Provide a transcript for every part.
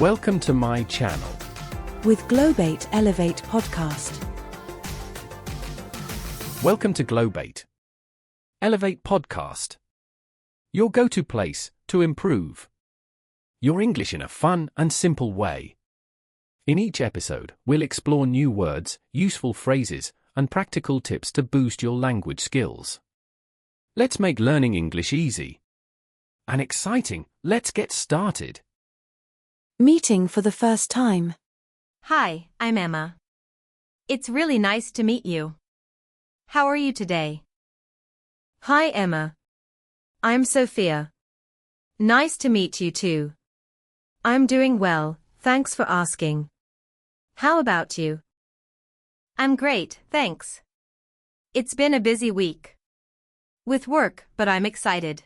Welcome to my channel. With Globate Elevate Podcast. Welcome to Globate Elevate Podcast. Your go-to place to improve your English in a fun and simple way. In each episode, we'll explore new words, useful phrases, and practical tips to boost your language skills. Let's make learning English easy and exciting. Let's get started. Meeting for the first time. Hi, I'm Emma. It's really nice to meet you. How are you today? Hi, Emma. I'm Sophia. Nice to meet you too. I'm doing well, thanks for asking. How about you? I'm great, thanks. It's been a busy week with work, but I'm excited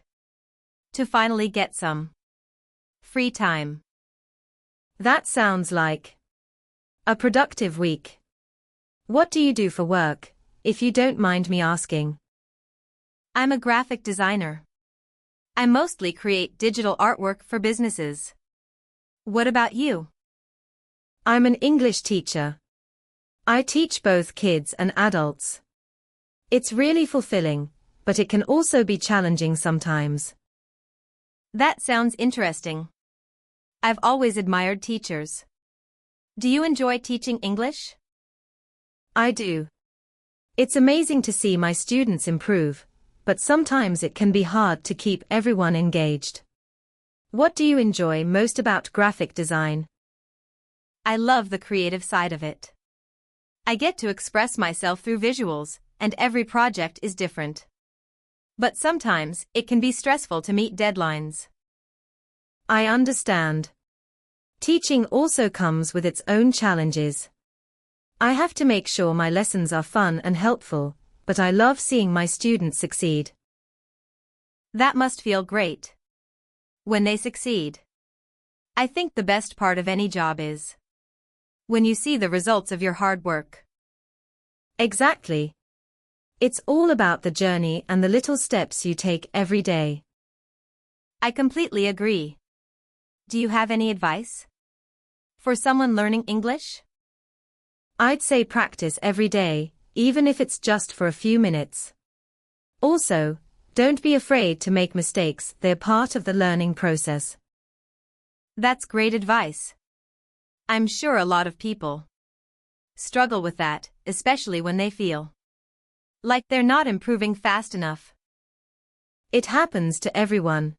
to finally get some free time. That sounds like a productive week. What do you do for work, if you don't mind me asking? I'm a graphic designer. I mostly create digital artwork for businesses. What about you? I'm an English teacher. I teach both kids and adults. It's really fulfilling, but it can also be challenging sometimes. That sounds interesting. I've always admired teachers. Do you enjoy teaching English? I do. It's amazing to see my students improve, but sometimes it can be hard to keep everyone engaged. What do you enjoy most about graphic design? I love the creative side of it. I get to express myself through visuals, and every project is different. But sometimes, it can be stressful to meet deadlines. I understand. Teaching also comes with its own challenges. I have to make sure my lessons are fun and helpful, but I love seeing my students succeed. That must feel great when they succeed. I think the best part of any job is when you see the results of your hard work. Exactly. It's all about the journey and the little steps you take every day. I completely agree. Do you have any advice for someone learning English? I'd say practice every day, even if it's just for a few minutes. Also, don't be afraid to make mistakes, they're part of the learning process. That's great advice. I'm sure a lot of people struggle with that, especially when they feel like they're not improving fast enough. It happens to everyone.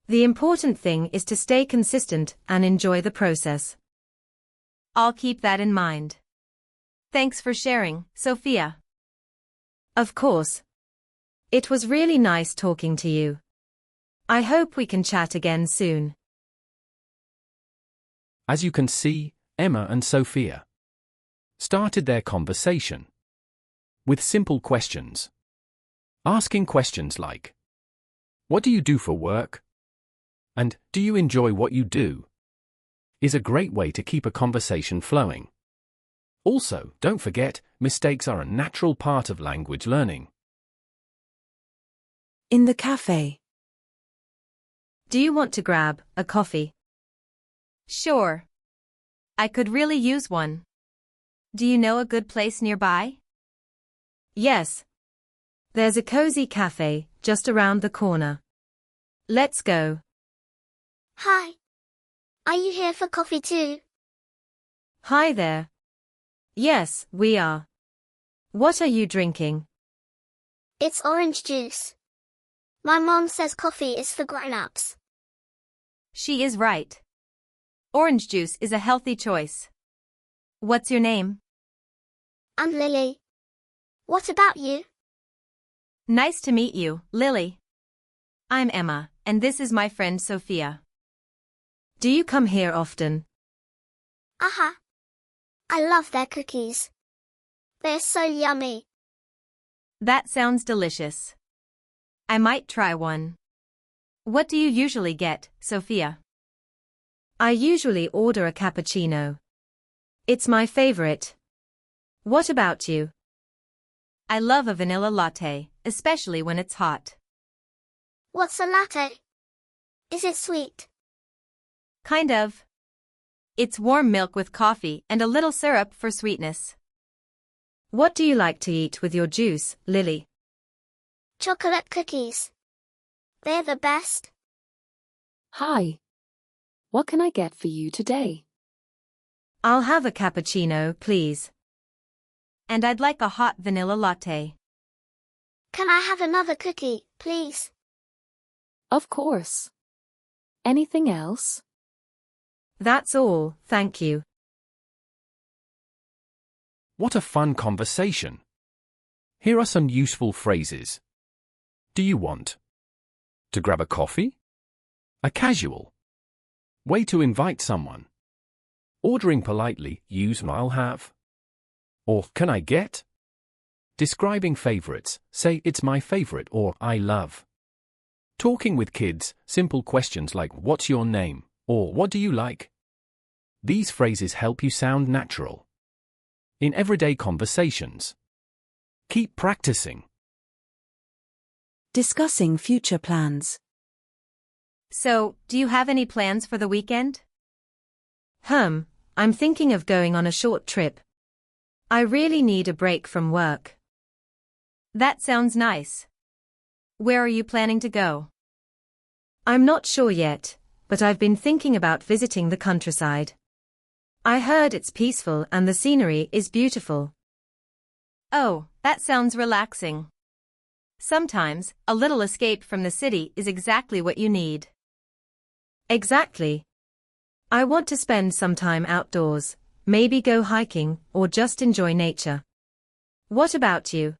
The important thing is to stay consistent and enjoy the process. I'll keep that in mind. Thanks for sharing, Sophia. Of course. It was really nice talking to you. I hope we can chat again soon. As you can see, Emma and Sophia started their conversation with simple questions. Asking questions like, "What do you do for work?" and "Do you enjoy what you do?" is a great way to keep a conversation flowing. Also, don't forget, mistakes are a natural part of language learning. In the cafe. Do you want to grab a coffee? Sure. I could really use one. Do you know a good place nearby? Yes. There's a cozy cafe just around the corner. Let's go. Hi. Are you here for coffee too? Hi there. Yes, we are. What are you drinking? It's orange juice. My mom says coffee is for grown-ups. She is right. Orange juice is a healthy choice. What's your name? I'm Lily. What about you? Nice to meet you, Lily. I'm Emma, and this is my friend Sophia. Do you come here often? Uh-huh. I love their cookies. They're so yummy. That sounds delicious. I might try one. What do you usually get, Sophia? I usually order a cappuccino. It's my favorite. What about you? I love a vanilla latte, especially when it's hot. What's a latte? Is it sweet? Kind of. It's warm milk with coffee and a little syrup for sweetness. What do you like to eat with your juice, Lily? Chocolate cookies. They're the best. Hi. What can I get for you today? I'll have a cappuccino, please. And I'd like a hot vanilla latte. Can I have another cookie, please? Of course. Anything else? That's all, thank you. What a fun conversation. Here are some useful phrases. Do you want? To grab a coffee? A casual way to invite someone. Ordering politely, use I'll have. Or can I get? Describing favorites, say it's my favorite or I love. Talking with kids, simple questions like what's your name or what do you like? These phrases help you sound natural in everyday conversations. Keep practicing. Discussing future plans. So, do you have any plans for the weekend? I'm thinking of going on a short trip. I really need a break from work. That sounds nice. Where are you planning to go? I'm not sure yet, but I've been thinking about visiting the countryside. I heard it's peaceful and the scenery is beautiful. Oh, that sounds relaxing. Sometimes, a little escape from the city is exactly what you need. Exactly. I want to spend some time outdoors, maybe go hiking or just enjoy nature. What about you?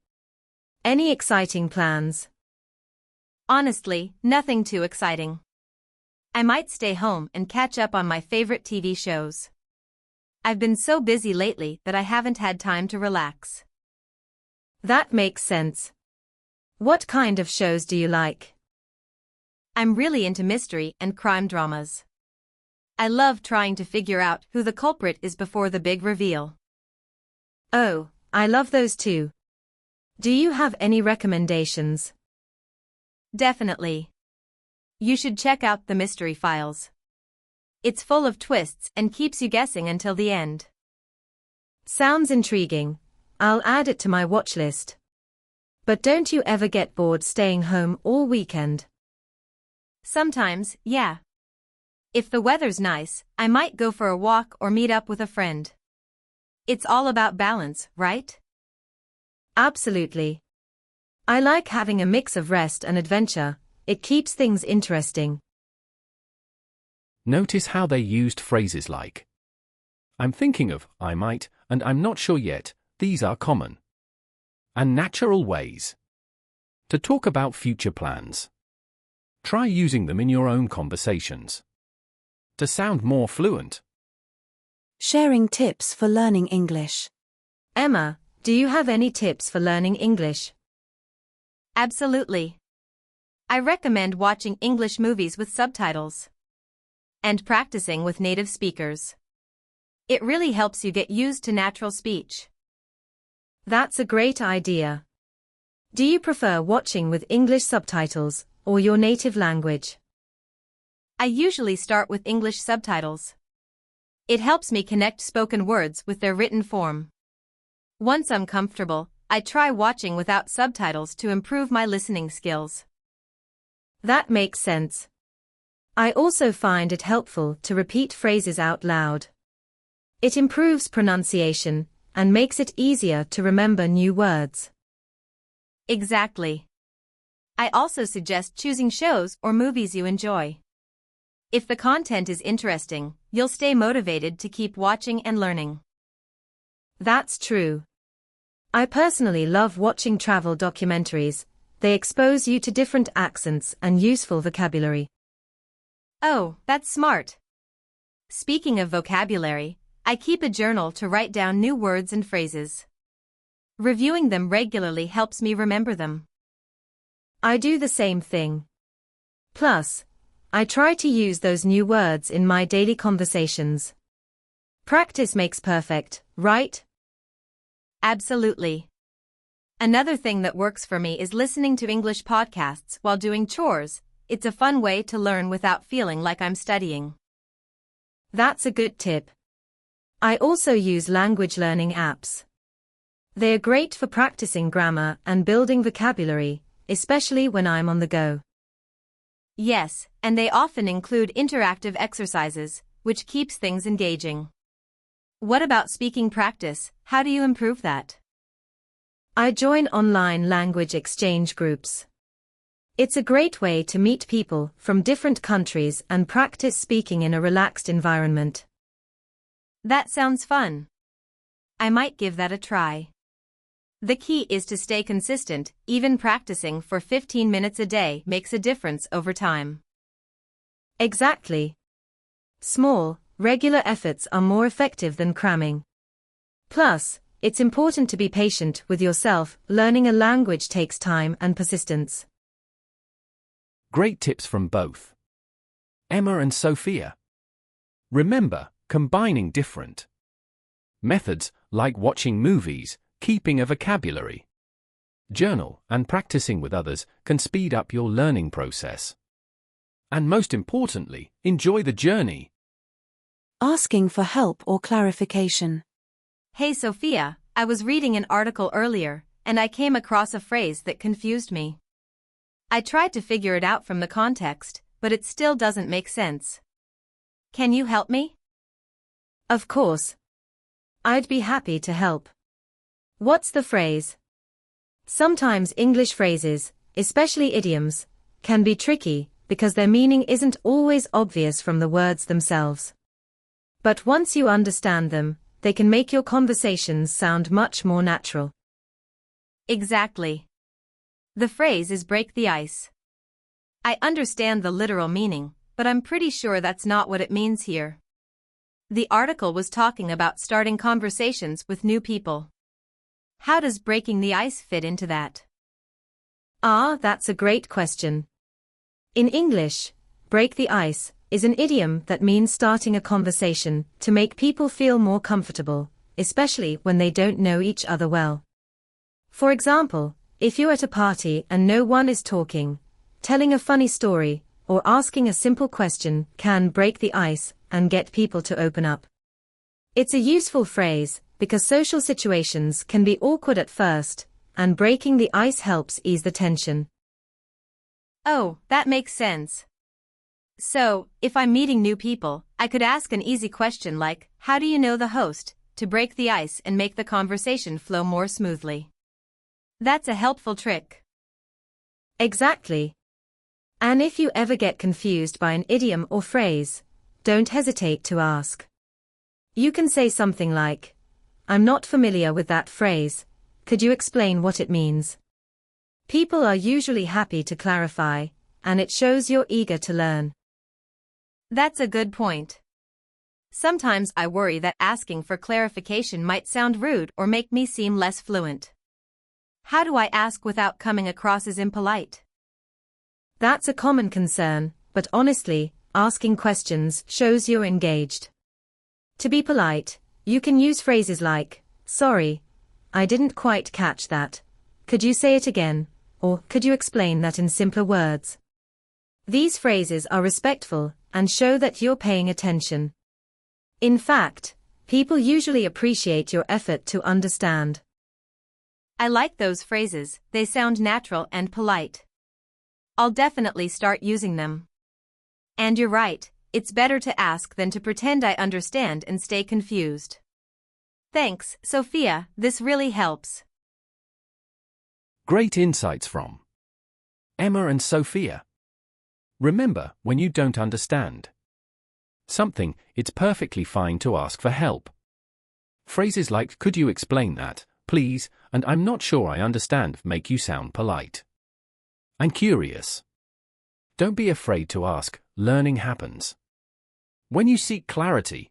Any exciting plans? Honestly, nothing too exciting. I might stay home and catch up on my favorite TV shows. I've been so busy lately that I haven't had time to relax. That makes sense. What kind of shows do you like? I'm really into mystery and crime dramas. I love trying to figure out who the culprit is before the big reveal. Oh, I love those too. Do you have any recommendations? Definitely. You should check out The Mystery Files. It's full of twists and keeps you guessing until the end. Sounds intriguing. I'll add it to my watch list. But don't you ever get bored staying home all weekend? Sometimes, yeah. If the weather's nice, I might go for a walk or meet up with a friend. It's all about balance, right? Absolutely. I like having a mix of rest and adventure. It keeps things interesting. Notice how they used phrases like I'm thinking of, I might, and I'm not sure yet. These are common and natural ways to talk about future plans. Try using them in your own conversations to sound more fluent. Sharing tips for learning English. Emma, do you have any tips for learning English? Absolutely. I recommend watching English movies with subtitles and practicing with native speakers. It really helps you get used to natural speech. That's a great idea. Do you prefer watching with English subtitles or your native language? I usually start with English subtitles. It helps me connect spoken words with their written form. Once I'm comfortable, I try watching without subtitles to improve my listening skills. That makes sense. I also find it helpful to repeat phrases out loud. It improves pronunciation and makes it easier to remember new words. Exactly. I also suggest choosing shows or movies you enjoy. If the content is interesting, you'll stay motivated to keep watching and learning. That's true. I personally love watching travel documentaries. They expose you to different accents and useful vocabulary. Oh, that's smart. Speaking of vocabulary, I keep a journal to write down new words and phrases. Reviewing them regularly helps me remember them. I do the same thing. Plus, I try to use those new words in my daily conversations. Practice makes perfect, right? Absolutely. Another thing that works for me is listening to English podcasts while doing chores. It's a fun way to learn without feeling like I'm studying. That's a good tip. I also use language learning apps. They are great for practicing grammar and building vocabulary, especially when I'm on the go. Yes, and they often include interactive exercises, which keeps things engaging. What about speaking practice? How do you improve that? I join online language exchange groups. It's a great way to meet people from different countries and practice speaking in a relaxed environment. That sounds fun. I might give that a try. The key is to stay consistent. Even practicing for 15 minutes a day makes a difference over time. Exactly. Small, regular efforts are more effective than cramming. Plus, it's important to be patient with yourself. Learning a language takes time and persistence. Great tips from both Emma and Sophia. Remember, combining different methods like watching movies, keeping a vocabulary journal, and practicing with others can speed up your learning process. And most importantly, enjoy the journey. Asking for help or clarification. Hey Sophia, I was reading an article earlier, and I came across a phrase that confused me. I tried to figure it out from the context, but it still doesn't make sense. Can you help me? Of course. I'd be happy to help. What's the phrase? Sometimes English phrases, especially idioms, can be tricky because their meaning isn't always obvious from the words themselves. But once you understand them, they can make your conversations sound much more natural. Exactly. The phrase is break the ice. I understand the literal meaning, but I'm pretty sure that's not what it means here. The article was talking about starting conversations with new people. How does breaking the ice fit into that? That's a great question. In English, break the ice is an idiom that means starting a conversation to make people feel more comfortable, especially when they don't know each other well. For example, if you're at a party and no one is talking, telling a funny story, or asking a simple question can break the ice and get people to open up. It's a useful phrase because social situations can be awkward at first, and breaking the ice helps ease the tension. Oh, that makes sense. So, if I'm meeting new people, I could ask an easy question like, how do you know the host, to break the ice and make the conversation flow more smoothly. That's a helpful trick. Exactly. And if you ever get confused by an idiom or phrase, don't hesitate to ask. You can say something like, I'm not familiar with that phrase, could you explain what it means? People are usually happy to clarify, and it shows you're eager to learn. That's a good point. Sometimes I worry that asking for clarification might sound rude or make me seem less fluent. How do I ask without coming across as impolite? That's a common concern, but honestly, asking questions shows you're engaged. To be polite, you can use phrases like, sorry, I didn't quite catch that. Could you say it again? Or, could you explain that in simpler words? These phrases are respectful and show that you're paying attention. In fact, people usually appreciate your effort to understand. I like those phrases, they sound natural and polite. I'll definitely start using them. And you're right, it's better to ask than to pretend I understand and stay confused. Thanks, Sophia, this really helps. Great insights from Emma and Sophia. Remember, when you don't understand something, it's perfectly fine to ask for help. Phrases like, could you explain that, please, and I'm not sure I understand make you sound polite and curious. Don't be afraid to ask, learning happens when you seek clarity.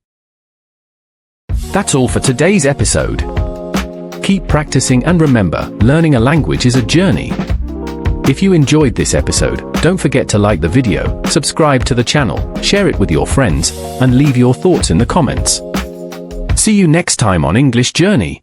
That's all for today's episode. Keep practicing and remember, learning a language is a journey. If you enjoyed this episode, don't forget to like the video, subscribe to the channel, share it with your friends, and leave your thoughts in the comments. See you next time on English Journey.